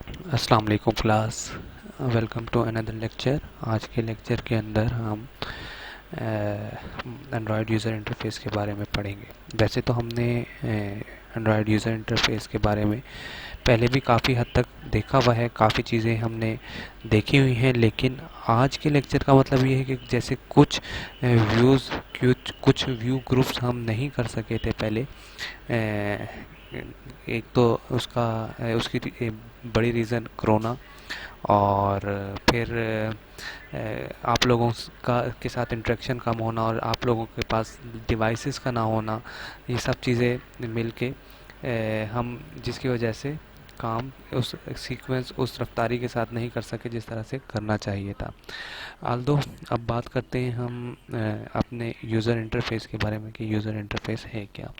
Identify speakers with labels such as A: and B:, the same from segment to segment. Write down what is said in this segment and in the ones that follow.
A: अस्सलाम वालेकुम class. Welcome to another lecture. आज के लेक्चर के अंदर हम एंड्रॉयड यूज़र इंटरफ़ेस के बारे में पढ़ेंगे। वैसे तो हमने एंड्रॉयड यूज़र इंटरफ़ेस के बारे में पहले भी काफ़ी हद तक देखा हुआ है, काफ़ी चीज़ें हमने देखी हुई हैं, लेकिन आज के लेक्चर का मतलब ये है कि जैसे कुछ व्यूज़ कुछ व्यू ग्रुप्स हम नहीं कर सके थे पहले। एक तो उसकी बड़ी रीज़न कोरोना, और फिर आप लोगों का के साथ इंटरेक्शन कम होना और आप लोगों के पास डिवाइसेस का ना होना, ये सब चीज़ें मिल के हम जिसकी वजह से काम उस सीक्वेंस उस रफ्तारी के साथ नहीं कर सके जिस तरह से करना चाहिए था। आल्दो अब बात करते हैं हम अपने यूज़र इंटरफेस के बारे में कि यूज़र इंटरफेस है क्या।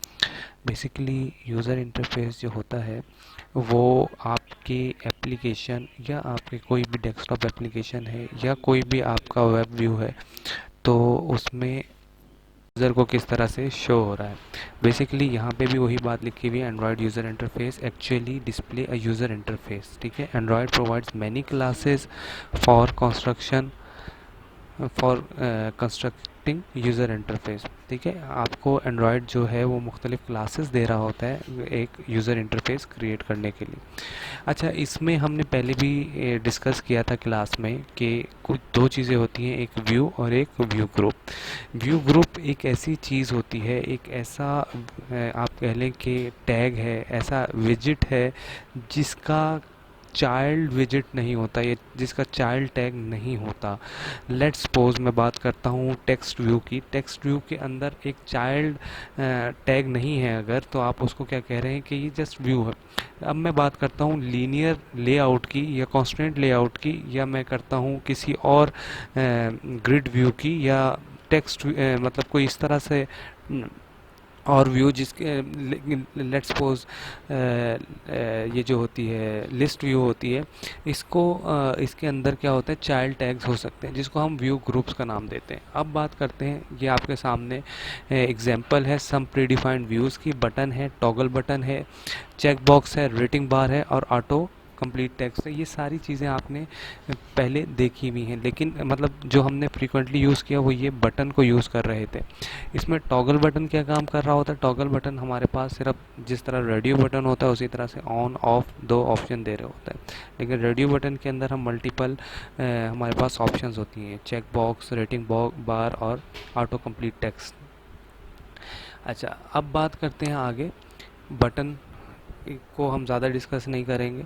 A: बेसिकली यूज़र इंटरफेस जो होता है वो आपके एप्लीकेशन या आपके कोई भी डेस्कटॉप एप्लीकेशन है या कोई भी आपका वेब व्यू है, तो उसमें यूज़र को किस तरह से शो हो रहा है। बेसिकली यहाँ पे भी वही बात लिखी हुई है, Android user interface actually display अ यूज़र इंटरफेस। ठीक है, Android provides many classes for constructing user interface. ठीक है, आपको एंड्रॉयड जो है वो मुख्तलिफ क्लासेस दे रहा होता है एक यूज़र इंटरफेस क्रिएट करने के लिए। अच्छा, इसमें हमने पहले भी डिस्कस किया था क्लास में कि कुछ दो चीज़ें होती हैं, एक व्यू और एक व्यू ग्रुप। व्यू ग्रुप एक ऐसी चीज़ होती है, एक ऐसा आप कह लें कि टैग है, ऐसा विजिट है जिसका चाइल्ड विजिट नहीं होता, ये जिसका चाइल्ड टैग नहीं होता। लेट्स सपोज मैं बात करता हूँ टेक्स्ट व्यू की। टेक्स्ट व्यू के अंदर एक चाइल्ड टैग नहीं है अगर, तो आप उसको क्या कह रहे हैं कि ये जस्ट व्यू है। अब मैं बात करता हूँ लीनियर लेआउट की या कॉन्स्टेंट लेआउट की, या मैं करता हूँ किसी और ग्रिड व्यू की, या टेक्स्ट मतलब कोई इस तरह से और व्यू जिसके लेट्स सपोज ये जो होती है लिस्ट व्यू होती है, इसको इसके अंदर क्या होता है, चाइल्ड टैग्स हो सकते हैं जिसको हम व्यू ग्रुप्स का नाम देते हैं। अब बात करते हैं, ये आपके सामने एग्जांपल है सम प्रीडिफाइंड व्यूज़ की। बटन है, टॉगल बटन है, चेक बॉक्स है, रेटिंग बार है और ऑटो कंप्लीट टेक्स्ट है। ये सारी चीज़ें आपने पहले देखी हुई हैं, लेकिन मतलब जो हमने फ्रीक्वेंटली यूज़ किया वो ये बटन को यूज़ कर रहे थे। इसमें टॉगल बटन क्या काम कर रहा होता है, टॉगल बटन हमारे पास सिर्फ जिस तरह रेडियो बटन होता है उसी तरह से ऑन ऑफ दो ऑप्शन दे रहे होते हैं, लेकिन रेडियो बटन के अंदर हम मल्टीपल हमारे पास ऑप्शंस होती हैं, चेक बॉक्स, रेटिंग बार और ऑटो कंप्लीट टेक्स्ट। अच्छा, अब बात करते हैं आगे। बटन को हम ज़्यादा डिस्कस नहीं करेंगे,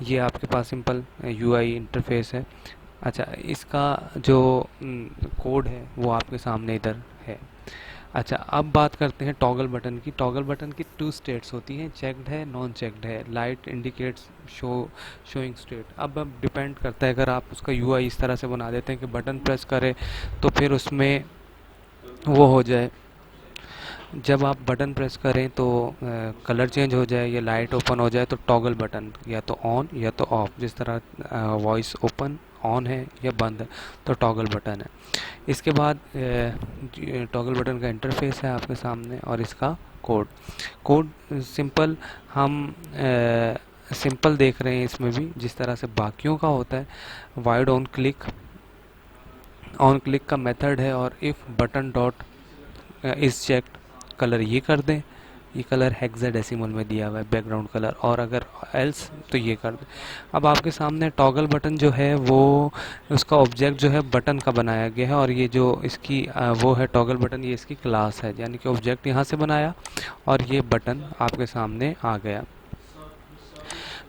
A: ये आपके पास सिंपल यूआई इंटरफेस है। अच्छा, इसका जो कोड है वो आपके सामने इधर है। अच्छा, अब बात करते हैं टॉगल बटन की। टॉगल बटन की टू स्टेट्स होती हैं, चेक्ड है, नॉन चेक्ड है। Light indicates showing state. अब डिपेंड करता है, अगर आप उसका यूआई इस तरह से बना देते हैं कि बटन प्रेस करें तो फिर उसमें वो हो जाए, जब आप बटन प्रेस करें तो कलर चेंज हो जाए या लाइट ओपन हो जाए, तो टॉगल बटन या तो ऑन या तो ऑफ, जिस तरह वॉइस ओपन ऑन है या बंद है तो टॉगल बटन है। इसके बाद टॉगल बटन का इंटरफेस है आपके सामने और इसका कोड। कोड सिंपल हम सिंपल देख रहे हैं इसमें भी, जिस तरह से बाकियों का होता है। वाइड ऑन क्लिक का मेथड है, और if button dot is checked colour ये कर दें, ये कलर हेक्साडेसिमल में दिया हुआ है बैकग्राउंड कलर, और अगर एल्स तो ये कर दें। अब आपके सामने टॉगल बटन जो है वो उसका ऑब्जेक्ट जो है बटन का बनाया गया है, और ये जो इसकी वो है टॉगल बटन, ये इसकी क्लास है, यानी कि ऑब्जेक्ट यहाँ से बनाया और ये बटन आपके सामने आ गया।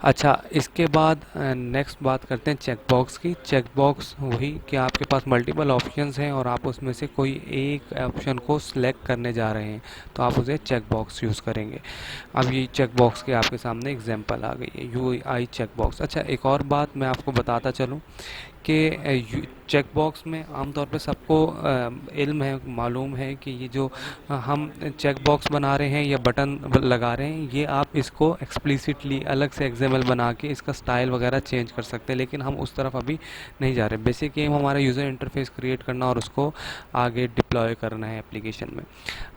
A: अच्छा, इसके बाद नेक्स्ट बात करते हैं चेक बॉक्स की। चेक बॉक्स वही कि आपके पास मल्टीपल ऑप्शंस हैं और आप उसमें से कोई एक ऑप्शन को सिलेक्ट करने जा रहे हैं, तो आप उसे चेक बॉक्स यूज़ करेंगे। अब ये चेक बॉक्स के आपके सामने एग्जांपल आ गई है, यू आई चेक बॉक्स। अच्छा, एक और बात मैं आपको बताता चलूँ कि चेक बॉक्स में आमतौर पे सबको इल्म है, मालूम है कि ये जो हम चेक बॉक्स बना रहे हैं या बटन लगा रहे हैं, ये आप इसको एक्सप्लिसिटली अलग से एक्सएमएल बना के इसका स्टाइल वगैरह चेंज कर सकते हैं, लेकिन हम उस तरफ अभी नहीं जा रहे। बेसिक एम हमारा यूज़र इंटरफेस क्रिएट करना और उसको आगे डिप्लॉय करना है एप्लीकेशन में।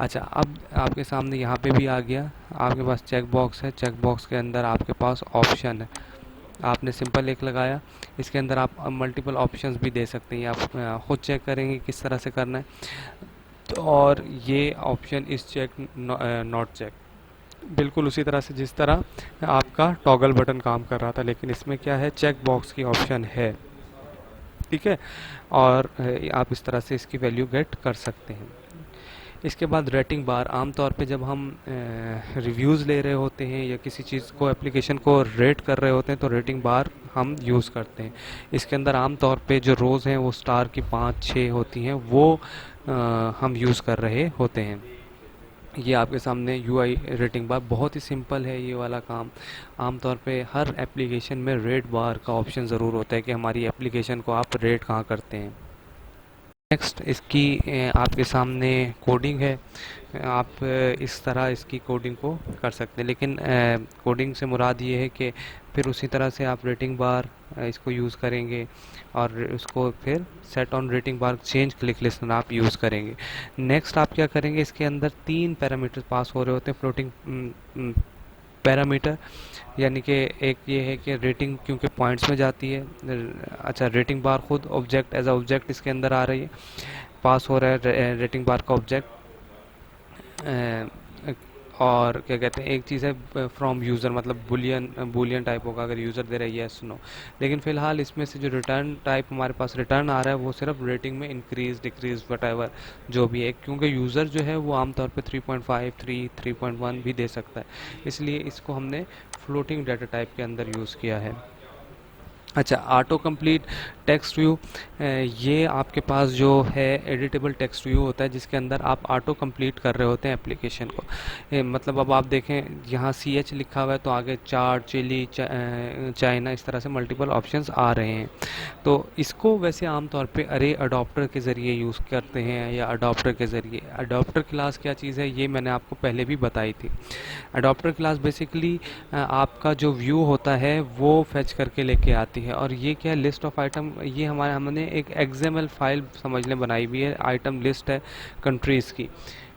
A: अच्छा, अब आपके सामने यहाँ पे भी आ गया, आपके पास चेक बॉक्स है। चेक बॉक्स के अंदर आपके पास ऑप्शन है, आपने सिंपल एक लगाया, इसके अंदर आप मल्टीपल ऑप्शंस भी दे सकते हैं, आप खुद चेक करेंगे किस तरह से करना है। तो और ये ऑप्शन इस चेक नॉट चेक, बिल्कुल उसी तरह से जिस तरह आपका टॉगल बटन काम कर रहा था, लेकिन इसमें क्या है, चेक बॉक्स की ऑप्शन है। ठीक है, और आप इस तरह से इसकी वैल्यू गेट कर सकते हैं। इसके बाद रेटिंग बार, आमतौर पे जब हम रिव्यूज़ ले रहे होते हैं या किसी चीज़ को, एप्लीकेशन को रेट कर रहे होते हैं, तो रेटिंग बार हम यूज़ करते हैं। इसके अंदर आमतौर पे जो रोज़ हैं वो स्टार की 5-6 होती हैं, वो हम यूज़ कर रहे होते हैं। ये आपके सामने यूआई रेटिंग बार, बहुत ही सिंपल है ये वाला काम। आमतौर पे हर एप्लीकेशन में रेट बार का ऑप्शन ज़रूर होता है कि हमारी एप्लीकेशन को आप रेट कहाँ करते हैं। नेक्स्ट इसकी आपके सामने कोडिंग है। आप इस तरह इसकी कोडिंग को कर सकते हैं, लेकिन कोडिंग से मुराद ये है कि फिर उसी तरह से आप रेटिंग बार इसको यूज़ करेंगे और उसको फिर set on rating bar change click listener आप यूज़ करेंगे। नेक्स्ट आप क्या करेंगे, इसके अंदर 3 पैरामीटर पास हो रहे होते हैं, फ्लोटिंग पैरामीटर, यानी कि एक ये है कि रेटिंग क्योंकि पॉइंट्स में जाती है। अच्छा, रेटिंग बार खुद ऑब्जेक्ट एज अ ऑब्जेक्ट इसके अंदर आ रही है, पास हो रहा है रेटिंग बार का ऑब्जेक्ट। और क्या कहते हैं, एक चीज़ है फ्रॉम यूज़र, मतलब बुलियन बुलियन टाइप होगा अगर यूज़र दे रहा है येस नो। लेकिन फ़िलहाल इसमें से जो रिटर्न टाइप हमारे पास रिटर्न आ रहा है वो सिर्फ रेटिंग में इंक्रीज डिक्रीज वट जो भी है, क्योंकि यूज़र जो है वो आमतौर पे 3.5 3 3.1 भी दे सकता है, इसलिए इसको हमने फ्लोटिंग डाटा टाइप के अंदर यूज़ किया है। अच्छा, ऑटो कंप्लीट टेक्स्ट व्यू, ये आपके पास जो है एडिटेबल टेक्स्ट व्यू होता है जिसके अंदर आप ऑटो कंप्लीट कर रहे होते हैं एप्लीकेशन को। मतलब अब आप देखें यहाँ CH लिखा हुआ है तो आगे चार्ट, चिली, चाइना, इस तरह से मल्टीपल ऑप्शंस आ रहे हैं। तो इसको वैसे आमतौर पे अरे अडॉप्टर के ज़रिए यूज़ करते हैं या अडॉप्टर के ज़रिए। अडॉप्टर क्लास क्या चीज़ है ये मैंने आपको पहले भी बताई थी। अडॉप्टर क्लास बेसिकली आपका जो व्यू होता है वो फेच करके लेके आती है, और ये क्या है, लिस्ट ऑफ आइटम, ये हमने एक XML फाइल समझ लें बनाई हुई है, आइटम लिस्ट है कंट्रीज़ की।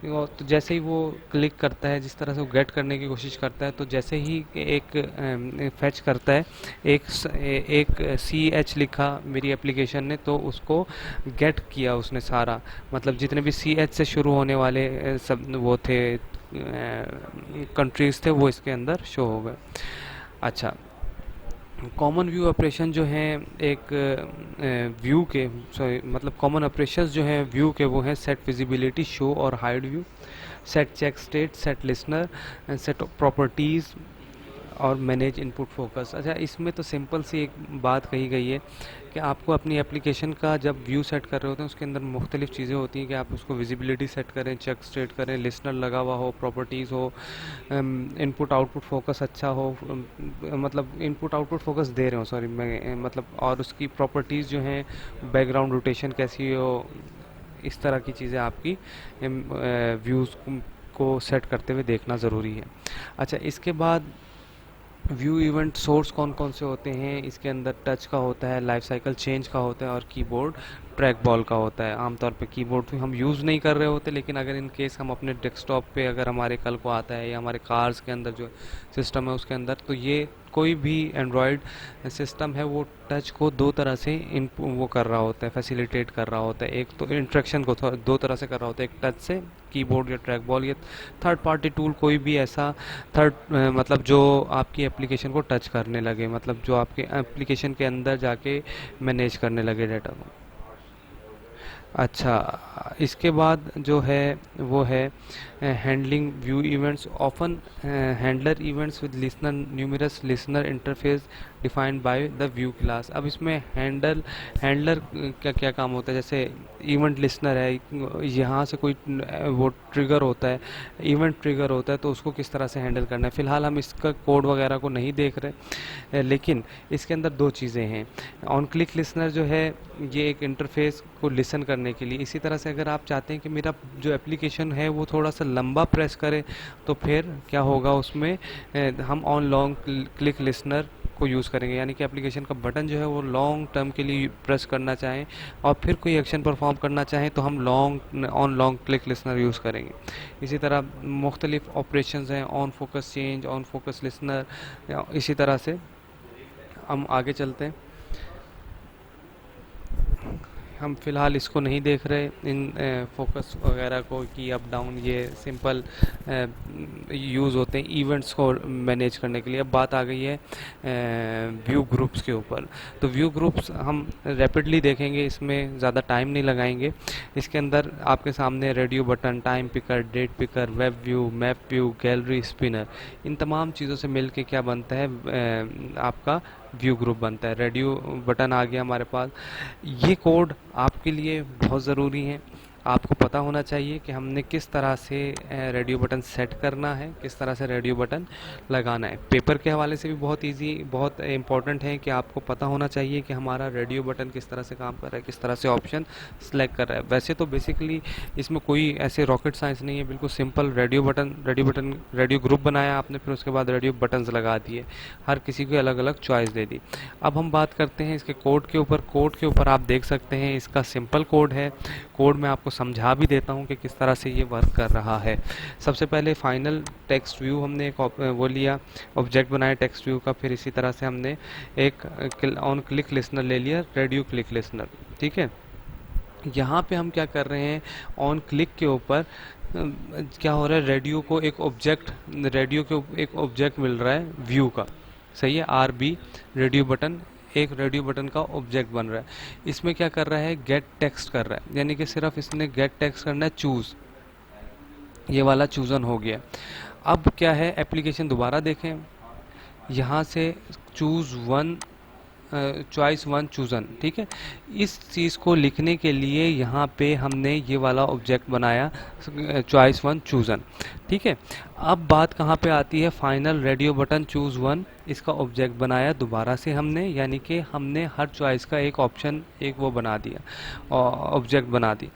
A: तो जैसे ही वो क्लिक करता है, जिस तरह से वो गेट करने की कोशिश करता है, तो जैसे ही एक फेच करता है, एक CH लिखा मेरी एप्लीकेशन ने, तो उसको गेट किया उसने सारा, मतलब जितने भी CH से शुरू होने वाले सब वो थे कंट्रीज़ थे, वो इसके अंदर शो हो गए। अच्छा, कॉमन व्यू ऑपरेशन जो हैं एक व्यू के, सॉरी मतलब कॉमन ऑपरेशंस जो हैं व्यू के, वो हैं सेट विजिबिलिटी, शो और hide view, set check state, set listener, set properties और मैनेज इनपुट फोकस। अच्छा, इसमें तो सिंपल सी एक बात कही गई है कि आपको अपनी एप्लीकेशन का जब व्यू सेट कर रहे होते हैं उसके अंदर मुख्तलिफ़ चीज़ें होती हैं कि आप उसको विजिबिलिटी सेट करें, चेक स्टेट करें, लिसनर लगा हुआ हो, प्रॉपर्टीज़ हो, इनपुट आउटपुट फोकस अच्छा हो, मतलब इनपुट आउटपुट फोकस दे रहे हो, सॉरी मैं मतलब, और उसकी प्रॉपर्टीज़ जो हैं, बैकग्राउंड रोटेशन कैसी हो, इस तरह की चीज़ें आपकी व्यूज़ को सेट करते हुए देखना ज़रूरी है। अच्छा, इसके बाद व्यू इवेंट सोर्स कौन कौन से होते हैं, इसके अंदर टच का होता है, लाइफ साइकिल चेंज का होता है, और कीबोर्ड ट्रैक बॉल का होता है। आमतौर पे कीबोर्ड तो हम यूज़ नहीं कर रहे होते, लेकिन अगर इन केस हम अपने डेस्कटॉप पे अगर हमारे कल को आता है, या हमारे कार्स के अंदर जो सिस्टम है उसके अंदर, तो ये कोई भी एंड्रॉयड सिस्टम है वो टच को दो तरह से इन वो कर रहा होता है, फैसिलिटेट कर रहा होता है। एक तो इंट्रैक्शन को दो तरह से कर रहा होता है, एक टच से कीबोर्ड या ट्रैक बॉल, या थर्ड पार्टी टूल कोई भी ऐसा थर्ड मतलब जो आपकी एप्लीकेशन को टच करने लगे, मतलब जो आपके एप्लीकेशन के अंदर जाके मैनेज करने लगे डाटा को। अच्छा, इसके बाद जो है वो है handling view events, often handler events with listener numerous listener interface defined by the view class. अब इसमें हैंडलर का क्या काम होता है, जैसे इवेंट लिसनर है, यहाँ से कोई वो ट्रिगर होता है, इवेंट ट्रिगर होता है, तो उसको किस तरह से हैंडल करना है। फ़िलहाल हम इसका कोड वगैरह को नहीं देख रहे, लेकिन इसके अंदर दो चीज़ें हैं। ऑन क्लिक लिसनर जो है ये एक इंटरफेस को लिसन करने के लिए, इसी तरह से अगर आप चाहते हैं कि मेरा जो एप्लीकेशन है वो थोड़ा सा लंबा प्रेस करे, तो फिर क्या होगा उसमें, हम ऑन लॉन्ग क्लिक लिसनर को यूज़ करेंगे, यानी कि एप्लीकेशन का बटन जो है वो लॉन्ग टर्म के लिए प्रेस करना चाहें और फिर कोई एक्शन परफॉर्म करना चाहें तो हम on long click listener use करेंगे। इसी तरह मुख्तलिफ ऑपरेशंस हैं, on focus change, on focus listener, इसी तरह से हम आगे चलते हैं। हम फ़िलहाल इसको नहीं देख रहे इन फोकस वगैरह को कि अप डाउन, ये सिंपल यूज़ होते हैं इवेंट्स को मैनेज करने के लिए। अब बात आ गई है व्यू ग्रुप्स के ऊपर। तो व्यू ग्रुप्स हम रैपिडली देखेंगे, इसमें ज़्यादा टाइम नहीं लगाएंगे। इसके अंदर आपके सामने radio button, time picker, date picker, web view, map view, gallery, spinner, इन तमाम चीज़ों से मिल के क्या बनता है, आपका व्यू ग्रुप बनता है। रेडियो बटन आ गया हमारे पास। ये कोड आपके लिए बहुत ज़रूरी है। आपको पता होना चाहिए कि हमने किस तरह से रेडियो बटन सेट करना है, किस तरह से रेडियो बटन लगाना है। पेपर के हवाले से भी बहुत इजी, बहुत इम्पोर्टेंट है कि आपको पता होना चाहिए कि हमारा रेडियो बटन किस तरह से काम कर रहा है, किस तरह से ऑप्शन सेलेक्ट कर रहा है। वैसे तो बेसिकली इसमें कोई ऐसे रॉकेट साइंस नहीं है, बिल्कुल सिंपल रेडियो ग्रुप बनाया आपने, फिर उसके बाद रेडियो बटन्स लगा दिए, हर किसी को अलग अलग चॉइस दे दी। अब हम बात करते हैं इसके कोड के ऊपर। कोड के ऊपर आप देख सकते हैं इसका सिंपल कोड है। कोड में आपको समझा भी देता हूँ कि किस तरह से ये वर्क कर रहा है। सबसे पहले फाइनल टेक्स्ट व्यू हमने एक वो लिया, ऑब्जेक्ट बनाया टेक्स्ट व्यू का। फिर इसी तरह से हमने एक ऑन क्लिक लिसनर ले लिया, रेडियो क्लिक लिसनर। ठीक है, यहाँ पे हम क्या कर रहे हैं, ऑन क्लिक के ऊपर क्या हो रहा है, रेडियो के एक ऑब्जेक्ट मिल रहा है व्यू का। सही है, आर बी रेडियो बटन, एक रेडियो बटन का ऑब्जेक्ट बन रहा है। इसमें क्या कर रहा है, गेट टेक्स्ट कर रहा है, यानी कि सिर्फ इसने गेट टेक्स्ट करना है, चूज़, ये वाला चूज़न हो गया। अब क्या है, एप्लीकेशन दोबारा देखें, यहाँ से choose one, choice one chosen. ठीक है, इस चीज़ को लिखने के लिए यहाँ पे हमने ये वाला ऑब्जेक्ट बनाया, चॉइस वन चूज़न। ठीक है, अब बात कहाँ पे आती है, final radio button choose one, इसका ऑब्जेक्ट बनाया दोबारा से हमने, यानी कि हमने हर चॉइस का एक ऑप्शन, एक वो बना दिया, ऑब्जेक्ट बना दिया।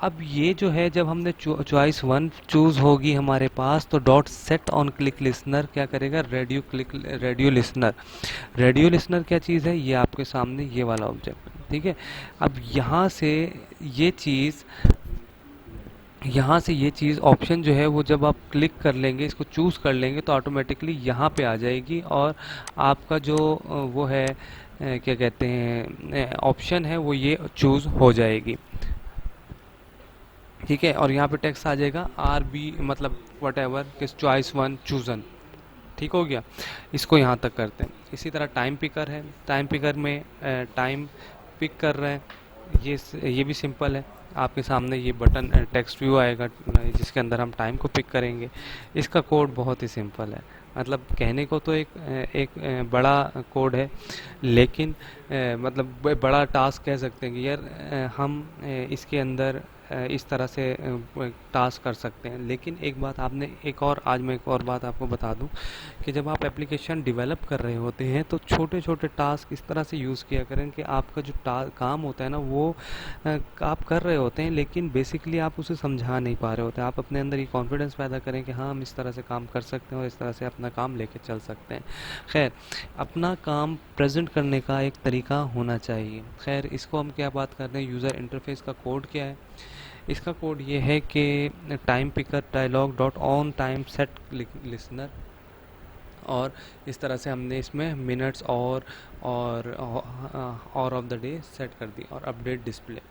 A: अब ये जो है, जब हमने चॉइस वन चूज़ होगी हमारे पास, तो dot set on click listener क्या करेगा, रेडियो लिसनर। रेडियो लिसनर क्या चीज़ है, ये आपके सामने ये वाला ऑब्जेक्ट। ठीक है, अब यहाँ से ये चीज़ ऑप्शन जो है वो जब आप क्लिक कर लेंगे, इसको चूज़ कर लेंगे, तो ऑटोमेटिकली यहाँ पे आ जाएगी और आपका जो वो है, क्या कहते हैं, ऑप्शन है, वो ये चूज़ हो जाएगी। ठीक है, और यहाँ पे टेक्स्ट आ जाएगा आर बी, मतलब वट एवर, किस चॉइस वन चूज़न। ठीक हो गया, इसको यहाँ तक करते हैं। इसी तरह टाइम पिकर है, टाइम पिकर में टाइम पिक कर रहे हैं, ये भी सिंपल है। आपके सामने ये बटन टेक्स्ट व्यू आएगा जिसके अंदर हम टाइम को पिक करेंगे। इसका कोड बहुत ही सिंपल है, मतलब कहने को तो एक बड़ा कोड है, लेकिन मतलब बड़ा टास्क कह सकते हैं कि यार हम इसके अंदर इस तरह से टास्क कर सकते हैं। लेकिन एक बात आपने, आज मैं एक और बात आपको बता दूं कि जब आप एप्लीकेशन डेवलप कर रहे होते हैं तो छोटे छोटे टास्क इस तरह से यूज़ किया करें कि आपका जो काम होता है ना, वो आप कर रहे होते हैं, लेकिन बेसिकली आप उसे समझा नहीं पा रहे होते। आप अपने अंदर ये कॉन्फिडेंस पैदा करें कि हाँ, हम इस तरह से काम कर सकते हैं और इस तरह से अपना काम लेके चल सकते हैं। खैर, अपना काम प्रेजेंट करने का एक तरीका होना चाहिए। खैर, इसको हम क्या बात कर रहे हैं, यूज़र इंटरफेस का कोड क्या है। इसका कोड ये है कि time picker dialog dot on time set listener, और इस तरह से हमने इसमें मिनट्स और ऑफ द डे सेट कर दी, और अपडेट डिस्प्ले।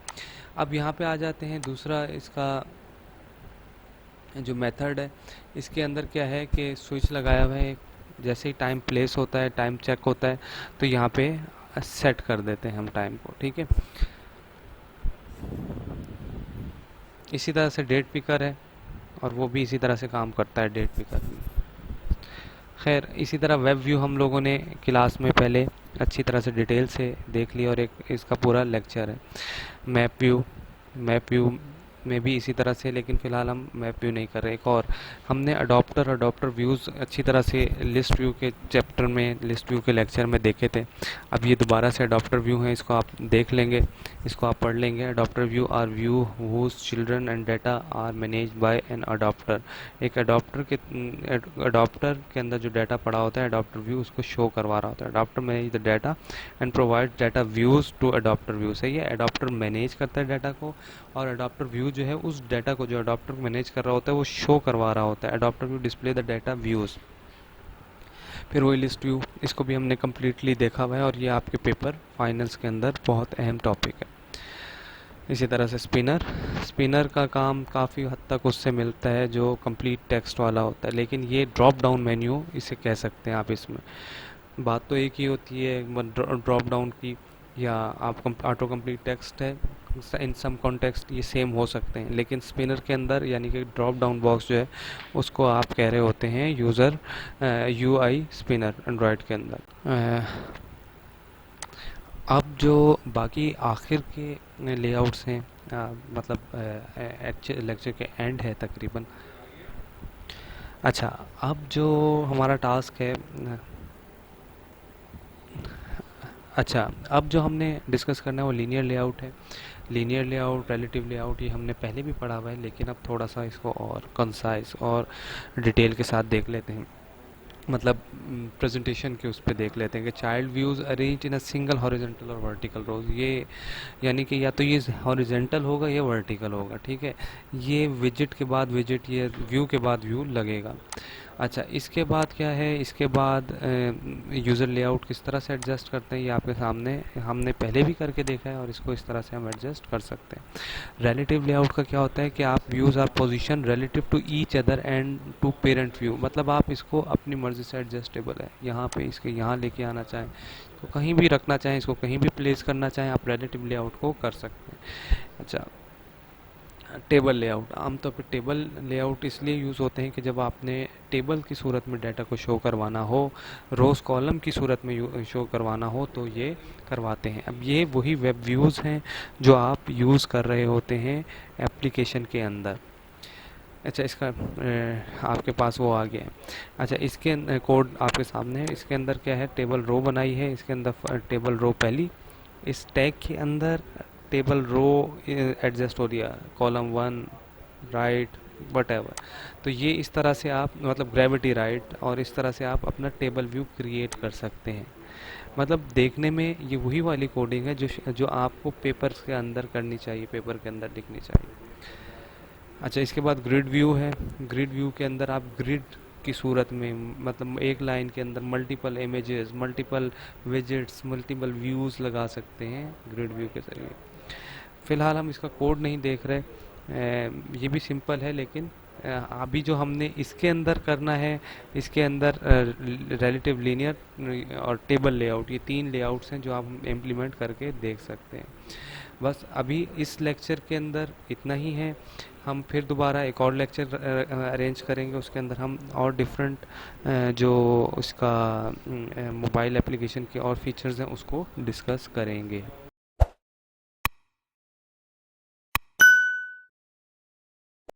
A: अब यहाँ पे आ जाते हैं, दूसरा इसका जो मेथड है, इसके अंदर क्या है कि स्विच लगाया हुआ है, जैसे ही टाइम प्लेस होता है, टाइम चेक होता है, तो यहाँ पे सेट कर देते हैं हम टाइम को। ठीक है, इसी तरह से डेट पिकर है, और वो भी इसी तरह से काम करता है, डेट पिकर भी। खैर, इसी तरह वेब व्यू हम लोगों ने क्लास में पहले अच्छी तरह से डिटेल से देख लिया, और एक इसका पूरा लेक्चर है। मैप व्यू में भी इसी तरह से, लेकिन फ़िलहाल हम मैप व्यू नहीं कर रहे। एक और हमने अडॉप्टर व्यूज़ अच्छी तरह से लिस्ट व्यू के चैप्टर में, लिस्ट व्यू के लेक्चर में देखे थे। अब ये दोबारा से अडॉप्टर व्यू है, इसको आप देख लेंगे, इसको आप पढ़ लेंगे। Adapter view are view whose children and data are managed by an adapter. एक अडॉप्टर के अंदर जो डाटा पड़ा होता है, अडॉप्टर व्यू उसको शो करवा रहा होता है। Adapter manage the data and provide data views to adapter view. सही है, अडॉप्टर मैनेज करता है डाटा को, और अडॉप्टर व्यू जो है उस डाटा को जो अडॉप्टर मैनेज कर रहा होता है वो शो करवा रहा होता है। Adopter view display the data views. फिर वही लिस्ट व्यू, इसको भी हमने कम्प्लीटली देखा हुआ है और ये आपके पेपर फाइनल्स के अंदर बहुत अहम टॉपिक है। इसी तरह से स्पिनर, स्पिनर का काम काफ़ी हद तक उससे मिलता है जो कंप्लीट टेक्स्ट वाला होता है, लेकिन ये ड्रॉप डाउन मेन्यू इसे कह सकते हैं आप। इसमें बात तो एक ही होती है ड्रॉप डाउन की, या आप ऑटो कंप्लीट टेक्स्ट है, इन सम कॉन्टेक्स्ट ये सेम हो सकते हैं, लेकिन स्पिनर के अंदर यानी कि ड्रॉप डाउन बॉक्स जो है उसको आप कह रहे होते हैं यूज़र यूआई स्पिनर एंड्रॉयड के अंदर। अब जो बाकी आखिर के लेआउट्स हैं, मतलब लेक्चर के एंड है तकरीबन। अच्छा, अब जो हमारा टास्क है, अच्छा अब जो हमने डिस्कस करना है वो लीनियर लेआउट है। लीनियर लेआउट, रिलेटिव लेआउट, ये हमने पहले भी पढ़ा हुआ है, लेकिन अब थोड़ा सा इसको और कंसाइज और डिटेल के साथ देख लेते हैं। मतलब प्रेजेंटेशन के उस पर देख लेते हैं कि child views arrange in a single horizontal और वर्टिकल रोज। ये यानी कि या तो ये हॉरिजॉन्टल होगा या वर्टिकल होगा, ठीक है। ये विजिट के बाद विजिट, ये व्यू के बाद व्यू लगेगा। अच्छा, इसके बाद क्या है, इसके बाद यूज़र लेआउट किस तरह से एडजस्ट करते हैं ये आपके सामने हमने पहले भी करके देखा है, और इसको इस तरह से हम एडजस्ट कर सकते हैं। रिलेटिव लेआउट का क्या होता है कि आप views are position relative to each other and to parent view, मतलब आप इसको अपनी मर्ज़ी से एडजस्टेबल है, यहाँ पे इसके यहाँ लेके आना चाहें, इसको कहीं भी रखना चाहें, इसको कहीं भी प्लेस करना चाहें, आप रिलेटिव लेआउट को कर सकते हैं। अच्छा, टेबल लेआउट, आमतौर पर टेबल लेआउट इसलिए यूज़ होते हैं कि जब आपने टेबल की सूरत में डाटा को शो करवाना हो, रोज़ कॉलम की सूरत में शो करवाना हो, तो ये करवाते हैं। अब ये वही वेब व्यूज़ हैं जो आप यूज़ कर रहे होते हैं एप्लीकेशन के अंदर। अच्छा, इसका आपके पास वो आ गया है। अच्छा, इसके कोड आपके सामने है। इसके अंदर क्या है, टेबल रो बनाई है, इसके अंदर टेबल रो पहली, इस टैग के अंदर टेबल रो एडजस्ट हो दिया, कॉलम 1 राइट वट एवर। तो ये इस तरह से आप, मतलब ग्रेविटी राइट, और इस तरह से आप अपना टेबल व्यू क्रिएट कर सकते हैं। मतलब देखने में ये वही वाली कोडिंग है जो आपको पेपर्स के अंदर करनी चाहिए, पेपर के अंदर लिखनी चाहिए। अच्छा, इसके बाद ग्रिड व्यू है। ग्रिड व्यू के अंदर आप ग्रिड की सूरत में, मतलब एक लाइन के अंदर multiple images, multiple widgets, multiple views लगा सकते हैं ग्रिड व्यू के जरिए। फ़िलहाल हम इसका कोड नहीं देख रहे, ये भी सिंपल है, लेकिन अभी जो हमने इसके अंदर करना है, इसके अंदर रिलेटिव लीनियर और टेबल लेआउट, ये 3 लेआउट्स हैं जो आप इम्प्लीमेंट करके देख सकते हैं। बस अभी इस लेक्चर के अंदर इतना ही है। हम फिर दोबारा एक और लेक्चर अरेंज करेंगे, उसके अंदर हम और डिफरेंट जो उसका मोबाइल एप्लीकेशन के और फीचर्स हैं उसको डिस्कस करेंगे।